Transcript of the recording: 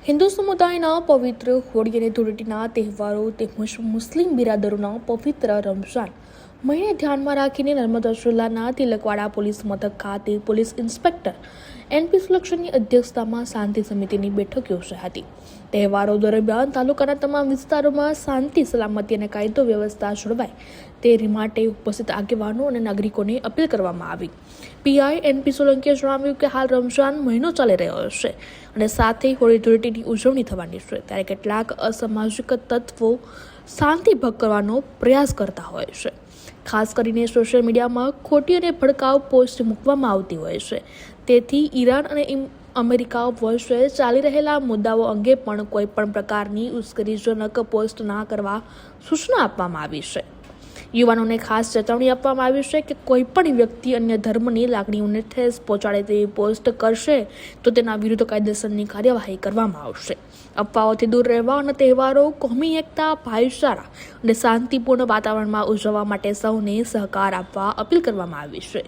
હિન્દુ સમુદાયના પવિત્ર હોળી અને ધૂળેટીના તહેવારો તેમજ મુસ્લિમ બિરાદરોના પવિત્ર રમઝાન મહિને ધ્યાનમાં રાખીને નર્મદા જિલ્લાના તિલકવાડા પોલીસ મથક ખાતે પોલીસ ઇન્સ્પેક્ટર એનપી સુલક્ષણની અધ્યક્ષતામાં શાંતિ સમિતિની બેઠક યોજાઈ હતી. તહેવારો દરમિયાન તાલુકાના તમામ વિસ્તારોમાં શાંતિ, સલામતી અને કાયદો વ્યવસ્થા જળવાય તે માટે ઉપસ્થિત આગેવાનો અને નાગરિકોને અપીલ કરવામાં આવી. પીઆઈ એનપી સોલંકીએ જણાવ્યું કે હાલ રમઝાન મહિનો ચાલી રહ્યો છે અને સાથે હોળી ધૂળેટીની ઉજવણી થવાની છે, ત્યારે કેટલાક અસામાજિક તત્વો શાંતિ ભંગ કરવાનો પ્રયાસ કરતા હોય છે. ખાસ કરીને સોશિયલ મીડિયામાં ખોટી અને ભડકાઉ પોસ્ટ મૂકવામાં આવતી હોય છે. તેથી ઈરાન અને અમેરિકા વચ્ચે ચાલી રહેલા મુદ્દાઓ અંગે પણ કોઈ પણ પ્રકારની ઉશ્કેરણીજનક પોસ્ટ ના કરવા સૂચના આપવામાં આવી છે. યુવાનોને ખાસ ચેતવણી આપવામાં આવી છે કે કોઈ પણ વ્યક્તિ અન્ય ધર્મની લાગણીઓને ઠેસ પહોંચાડે તેવી પોસ્ટ કરશે તો તેના વિરુદ્ધ કાયદેસરની કાર્યવાહી કરવામાં આવશે. અફવાઓથી દૂર રહેવા અને તહેવારો કોમી એકતા, ભાઈચારા અને શાંતિપૂર્ણ વાતાવરણમાં ઉજવવા માટે સૌને સહકાર આપવા અપીલ કરવામાં આવી છે.